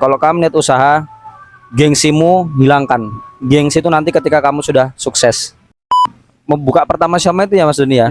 Kalau kamu niat usaha, gengsimu hilangkan. Gengsi itu nanti ketika kamu sudah sukses. Membuka pertama Xiaomi itu ya Mas Doni ya.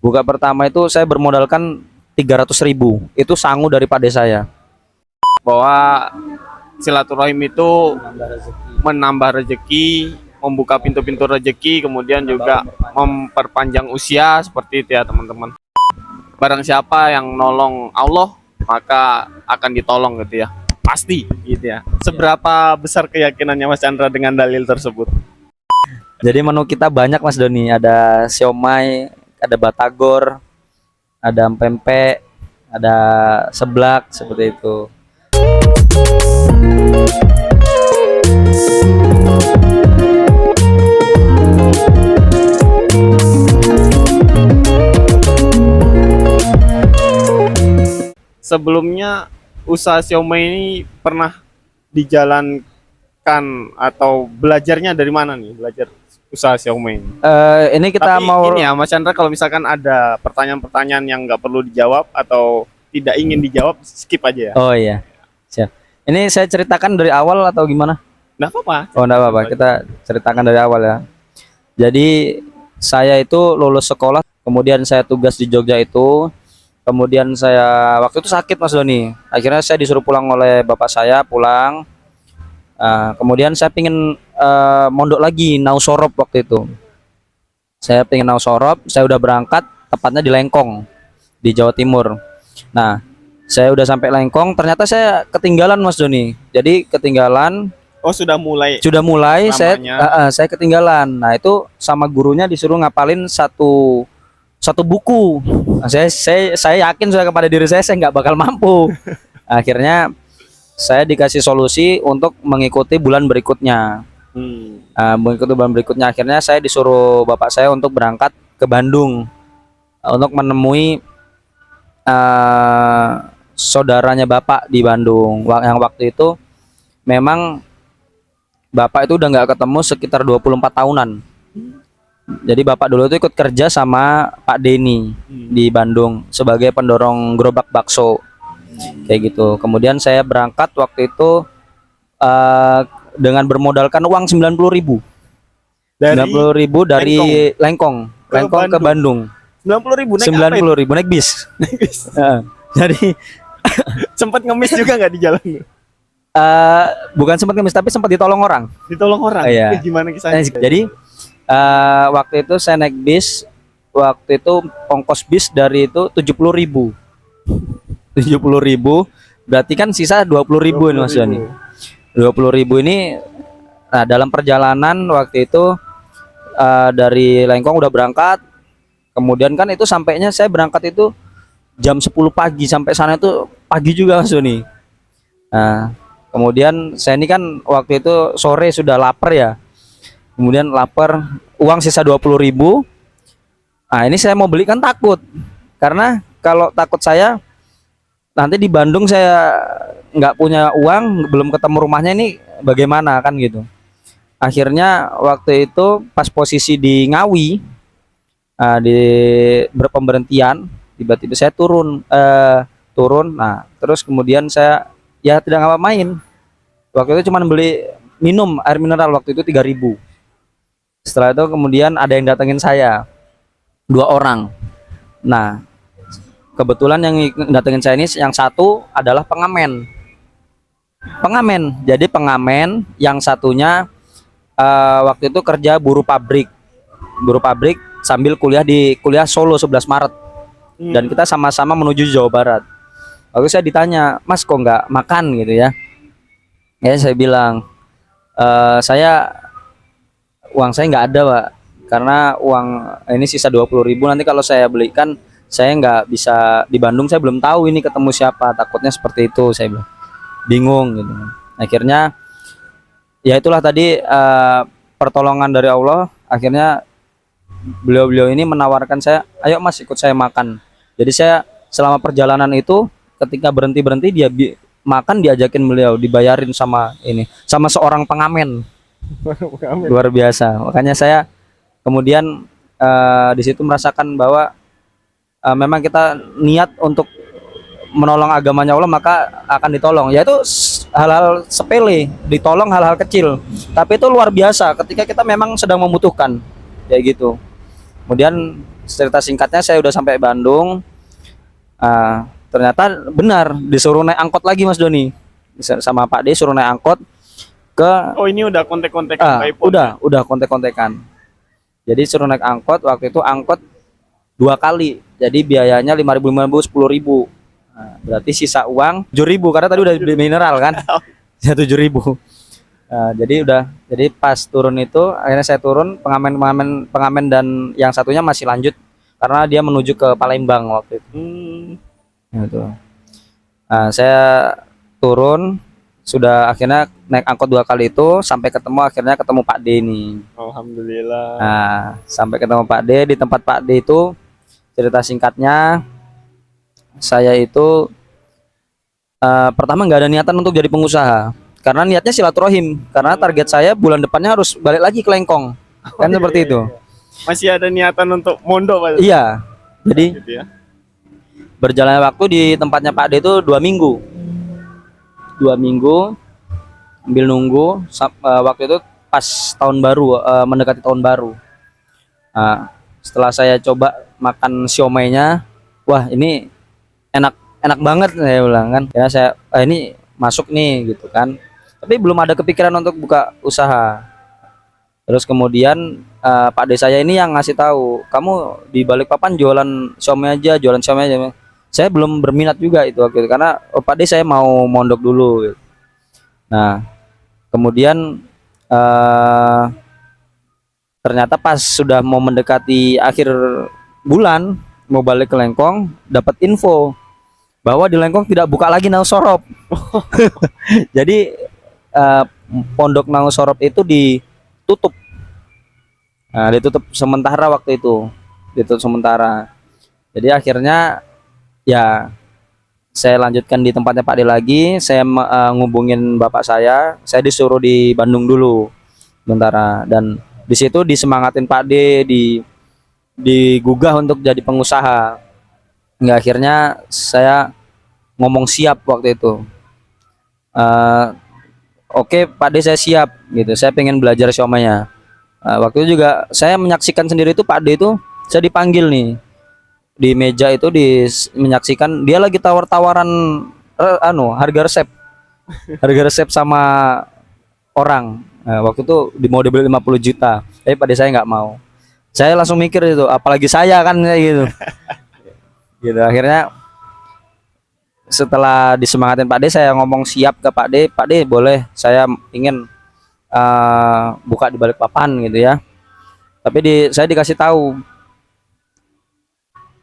Buka pertama itu saya bermodalkan 300.000. Itu sangu daripada saya. Bahwa silaturahim itu menambah rezeki, membuka pintu-pintu rezeki, kemudian juga memperpanjang usia, seperti itu ya teman-teman. Barang siapa yang nolong Allah, maka akan ditolong gitu ya. Pasti gitu ya. Seberapa besar keyakinannya Mas Chandra dengan dalil tersebut? Jadi menu kita banyak Mas Doni. Ada siomay, ada batagor, ada pempek, ada seblak seperti itu. Sebelumnya usaha siomay ini pernah dijalankan atau belajarnya dari mana nih? Belajar usaha siomay ini. Ini kita Tapi mau ini ya Mas Chandra, kalau misalkan ada pertanyaan-pertanyaan yang nggak perlu dijawab atau tidak ingin dijawab, skip aja ya. Oh iya. Siap. Ini saya ceritakan dari awal atau gimana? Nggak apa-apa. Oh, enggak apa-apa. Kita ceritakan dari awal ya. Jadi saya itu lulus sekolah, kemudian saya tugas di Jogja itu. Kemudian saya waktu itu sakit Mas Doni. Akhirnya saya disuruh pulang oleh bapak saya, pulang. Kemudian saya pingin mondok lagi Nausorop waktu itu. Saya pingin Nausorop, saya udah berangkat, tepatnya di Lengkong, di Jawa Timur. Nah, saya udah sampai Lengkong, ternyata saya ketinggalan Mas Doni. Jadi ketinggalan, Oh, sudah mulai. saya Lamanya. saya ketinggalan. Nah, itu sama gurunya disuruh ngapalin satu buku. Nah, saya yakin sudah kepada diri saya nggak bakal mampu. Akhirnya saya dikasih solusi untuk mengikuti bulan berikutnya. Mengikuti bulan berikutnya, akhirnya saya disuruh bapak saya untuk berangkat ke Bandung untuk menemui saudaranya bapak di Bandung. Yang waktu itu memang bapak itu udah nggak ketemu sekitar 24 tahunan. Jadi bapak dulu itu ikut kerja sama Pak Denny di Bandung sebagai pendorong gerobak bakso kayak gitu. Kemudian saya berangkat waktu itu dengan bermodalkan uang 90.000. 90.000 dari Lengkong ke Bandung. 90.000 naik 90.000 naik bis. Jadi Sempat ngemis juga nggak di jalan? bukan sempat ngemis tapi sempat ditolong orang. Ditolong orang. Iya. Gimana kisahnya? Jadi waktu itu saya naik bis, waktu itu ongkos bis dari itu 70.000. 70.000 berarti kan sisa 20.000 ini Mas Joni. 20.000 ini, nah dalam perjalanan waktu itu dari Lengkong udah berangkat, kemudian kan itu sampainya saya berangkat itu jam 10 pagi, sampai sana itu pagi juga Mas Joni. Nah, kemudian saya ini kan waktu itu sore sudah lapar ya. Kemudian lapar, uang sisa 20.000. Nah, ini saya mau beli kan takut. Karena kalau takut saya nanti di Bandung saya nggak punya uang, belum ketemu rumahnya, ini bagaimana kan gitu. Akhirnya waktu itu pas posisi di Ngawi, di berpemberhentian, tiba-tiba saya turun. Nah, terus kemudian saya ya tidak ngapa-main. Waktu itu cuma beli minum air mineral, waktu itu 3.000. Setelah itu kemudian ada yang datengin saya, 2 orang. Nah, kebetulan yang datengin saya ini yang satu adalah pengamen. Jadi pengamen, yang satunya waktu itu kerja buruh pabrik sambil kuliah Solo 11 Maret. Dan kita sama-sama menuju Jawa Barat. Lalu saya ditanya, Mas kok nggak makan gitu ya? Ya saya bilang, uang saya nggak ada Pak, karena uang ini sisa 20.000, nanti kalau saya belikan saya nggak bisa di Bandung, saya belum tahu ini ketemu siapa, takutnya seperti itu, saya bilang. Bingung gitu. Akhirnya ya itulah tadi pertolongan dari Allah. Akhirnya beliau ini menawarkan saya, ayo Mas ikut saya makan. Jadi saya selama perjalanan itu ketika berhenti dia makan, diajakin beliau, dibayarin sama seorang pengamen. Luar biasa. Makanya saya kemudian di situ merasakan bahwa memang kita niat untuk menolong agamanya Allah maka akan ditolong. Yaitu hal-hal sepele, ditolong hal-hal kecil. Tapi itu luar biasa ketika kita memang sedang membutuhkan, kayak gitu. Kemudian cerita singkatnya saya udah sampai Bandung. Ternyata benar disuruh naik angkot lagi Mas Doni, sama Pak D suruh naik angkot ke Oh, ini udah kontak-kontakan Pak Ipon. udah kontek-kontekan. Jadi suruh naik angkot, waktu itu angkot 2 kali. Jadi biayanya 5.000, 10.000. Nah, berarti sisa uang 7.000 karena tadi udah beli mineral kan. Ya 7.000. Nah, jadi pas turun itu akhirnya saya turun, pengamen dan yang satunya masih lanjut karena dia menuju ke Palembang waktu itu. Gitu. Nah, saya turun, sudah akhirnya naik angkot 2 kali itu sampai akhirnya ketemu Pak D ini. Alhamdulillah. Nah, sampai ketemu Pak D di tempat Pak D itu, cerita singkatnya saya itu pertama nggak ada niatan untuk jadi pengusaha karena niatnya silaturahim, karena target saya bulan depannya harus balik lagi ke Lengkong kan, seperti itu. Masih ada niatan untuk mondok Pak? Iya, jadi Gitu ya. berjalannya waktu di tempatnya Pak D itu 2 minggu sambil nunggu waktu itu pas tahun baru, mendekati tahun baru. Nah, setelah saya coba makan siomaynya, wah ini enak banget saya bilang kan, ya saya ini masuk nih gitu kan, tapi belum ada kepikiran untuk buka usaha. Terus kemudian Pak D saya ini yang ngasih tahu, kamu di Balikpapan jualan siomay aja. Saya belum berminat juga itu waktu itu karena Pak D saya mau mondok dulu gitu. Nah kemudian ternyata pas sudah mau mendekati akhir bulan mau balik ke Lengkong, dapat info bahwa di Lengkong tidak buka lagi Nau Sorop. Jadi pondok Nau Sorop itu ditutup. Nah, ditutup sementara waktu itu. Ditutup sementara. Jadi akhirnya ya saya lanjutkan di tempatnya Pak D lagi. Saya ngubungin bapak saya disuruh di Bandung dulu sementara, dan di situ disemangatin Pak D, digugah untuk jadi pengusaha. Hingga akhirnya saya ngomong siap waktu itu. Oke, Pak D saya siap gitu. Saya pengen belajar siomaynya. Waktu itu juga saya menyaksikan sendiri itu Pak D itu saya dipanggil nih di meja itu, menyaksikan dia lagi tawar-tawaran harga resep sama orang. Nah, waktu itu mau dibeli 50 juta, tapi pada saya nggak mau. Saya langsung mikir itu, apalagi saya kan kayak gitu. Gitu akhirnya setelah disemangatin Pak D, saya ngomong siap ke Pak D boleh, saya ingin buka di Balikpapan gitu ya. Tapi saya dikasih tahu,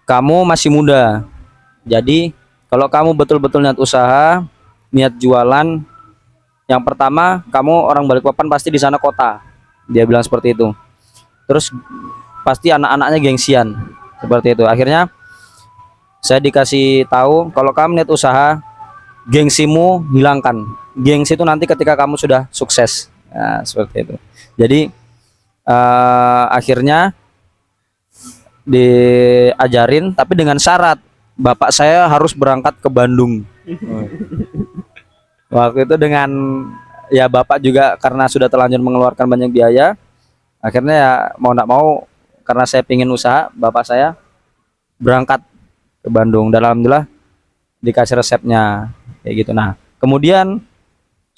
kamu masih muda. Jadi kalau kamu betul-betul niat usaha, niat jualan, yang pertama kamu orang Balikpapan pasti di sana kota. Dia bilang seperti itu. Terus pasti anak-anaknya gengsian. Seperti itu. Akhirnya saya dikasih tahu, kalau kamu niat usaha, gengsimu hilangkan. Gengsi itu nanti ketika kamu sudah sukses. Nah, seperti itu. Jadi akhirnya diajarin, tapi dengan syarat bapak saya harus berangkat ke Bandung. Waktu itu dengan ya bapak juga karena sudah terlanjur mengeluarkan banyak biaya, akhirnya ya mau nggak mau karena saya pingin usaha, bapak saya berangkat ke Bandung dan alhamdulillah dikasih resepnya kayak gitu. Nah kemudian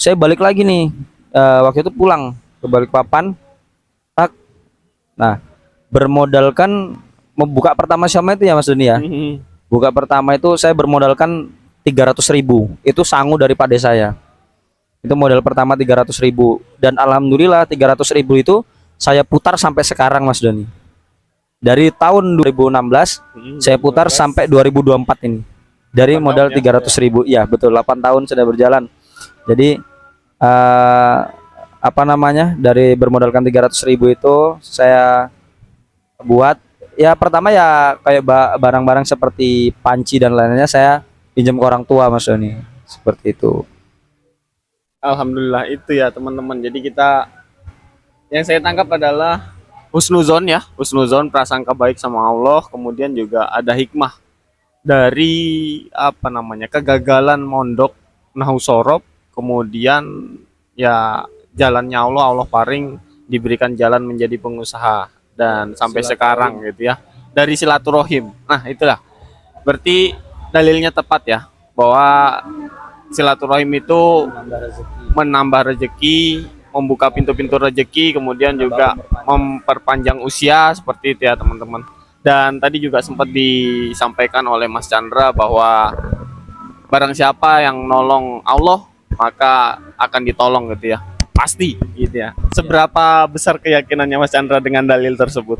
saya balik lagi nih, waktu itu pulang ke Balikpapan, nah bermodalkan membuka pertama siomay itu ya Mas Doni ya. Buka pertama itu saya bermodalkan 300.000. Itu sangu dari Pak D saya. Itu modal pertama 300.000, dan alhamdulillah 300.000 itu saya putar sampai sekarang Mas Doni. Dari tahun 2016 saya putar sampai 2024 ini. Dari modal 300.000. Ya betul, 8 tahun sudah berjalan. Jadi dari bermodalkan 300.000 itu saya buat ya pertama ya kayak barang-barang seperti panci dan lainnya saya pinjam ke orang tua Mas Doni, seperti itu. Alhamdulillah itu ya teman-teman. Jadi yang saya tangkap adalah husnuzon ya, husnuzon, prasangka baik sama Allah, kemudian juga ada hikmah dari kegagalan mondok Nahusorob, kemudian ya jalannya Allah, Allah paring diberikan jalan menjadi pengusaha dan sampai sekarang gitu ya, dari silaturahim. Nah itulah berarti dalilnya tepat ya, bahwa silaturahim itu menambah rezeki, membuka pintu-pintu rezeki, kemudian juga memperpanjang usia, seperti itu ya teman-teman. Dan tadi juga sempat disampaikan oleh Mas Chandra bahwa barang siapa yang nolong Allah maka akan ditolong gitu ya, pasti gitu ya. Seberapa besar keyakinannya Mas Chandra dengan dalil tersebut?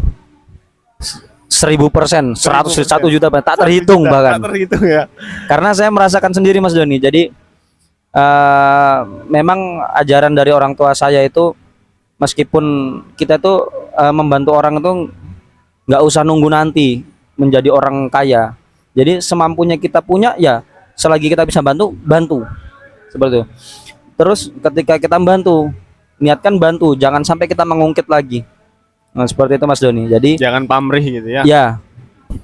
1000%, 101 juta, tak terhitung bahkan. Tak terhitung ya. Karena saya merasakan sendiri Mas Doni. Jadi memang ajaran dari orang tua saya itu, meskipun kita tuh membantu orang itu nggak usah nunggu nanti menjadi orang kaya. Jadi semampunya kita punya ya, selagi kita bisa bantu, bantu. Seperti itu. Terus ketika kita membantu, niatkan bantu, jangan sampai kita mengungkit lagi. Nah, seperti itu Mas Doni. Jadi Jangan pamrih gitu ya. ya,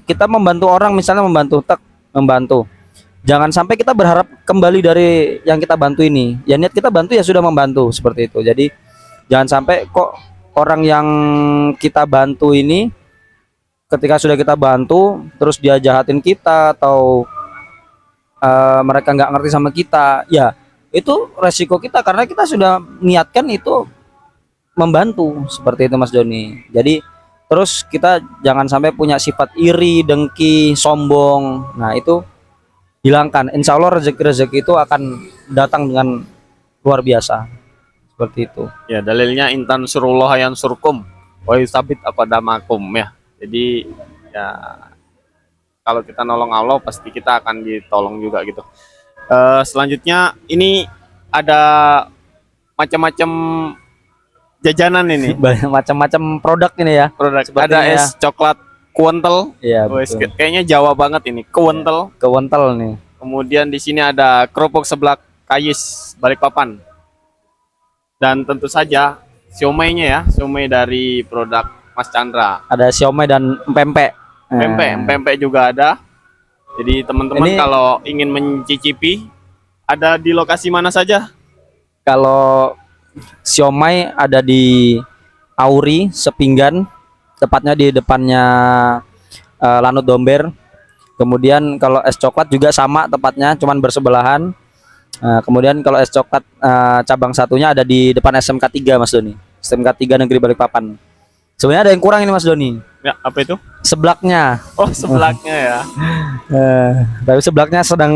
kita membantu orang, misalnya membantu. Jangan sampai kita berharap kembali dari yang kita bantu ini. Ya niat kita bantu ya sudah membantu, seperti itu. Jadi jangan sampai kok orang yang kita bantu ini, ketika sudah kita bantu terus dia jahatin kita atau mereka nggak ngerti sama kita, ya itu resiko kita karena kita sudah niatkan itu membantu, seperti itu Mas Doni. Jadi terus kita jangan sampai punya sifat iri, dengki, sombong. Nah itu hilangkan. Insya Allah rezeki itu akan datang dengan luar biasa, seperti itu. Ya dalilnya intan surullah yang surkum wa yusabit aqdamakum ya. Jadi ya kalau kita nolong Allah pasti kita akan ditolong juga gitu. Selanjutnya ini ada macam-macam jajanan ini. Banyak macam-macam produk ini ya. Produk. Sepertinya Ada es coklat kuentel. Iya, Wes, betul. kayaknya Jawa banget ini, kuentel. Kewentel nih. Kemudian di sini ada kerupuk seblak Kayis Balikpapan. Dan tentu saja siomay-nya ya, siomay dari produk Mas Chandra. Ada siomay dan pempek. Pempek juga ada. Jadi teman-teman Ini- kalau ingin mencicipi ada di lokasi mana saja? Kalau siomay ada di Auri Sepinggan, tepatnya di depannya Lanut Domber. Kemudian kalau es coklat juga sama tepatnya, cuman bersebelahan. Kemudian kalau es coklat cabang satunya ada di depan SMK 3 Mas Doni. SMK 3 Negeri Balikpapan. Sebenarnya ada yang kurang ini Mas Doni. Ya, apa itu? Seblaknya. Oh, sebelaknya ya. Tapi seblaknya sedang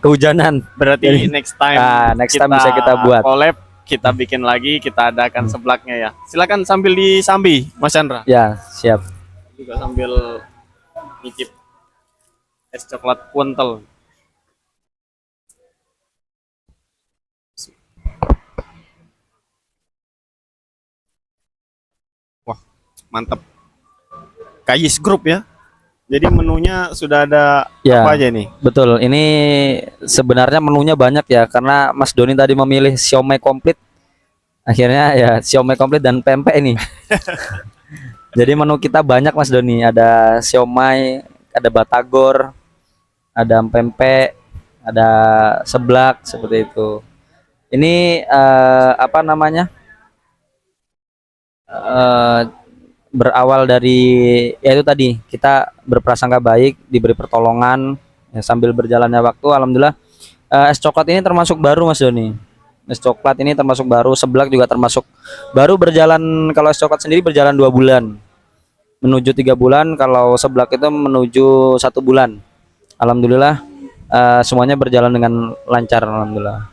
kehujanan. Berarti next time Next time bisa kita buat. collab, kita bikin lagi, kita adakan seblaknya ya. Silakan sambil disambi Mas Chandra. Ya, siap. Juga sambil nyicip es coklat kuentel. Wah, mantap. Kayis Group ya. Jadi menunya sudah ada Ya. apa aja nih? Betul, ini sebenarnya menunya banyak ya, karena Mas Doni tadi memilih siomay komplit. Akhirnya ya siomay komplit dan pempek ini. Jadi menu kita banyak Mas Doni, ada siomay, ada batagor, ada pempek, ada seblak, seperti itu. Ini apa namanya? Berawal dari ya itu tadi, kita berprasangka baik, diberi pertolongan ya, sambil berjalannya waktu alhamdulillah. Es coklat ini termasuk baru Mas Doni. Es coklat ini termasuk baru, seblak juga termasuk baru berjalan. Kalau es coklat sendiri berjalan 2 bulan menuju 3 bulan, kalau seblak itu menuju 1 bulan. Alhamdulillah semuanya berjalan dengan lancar alhamdulillah.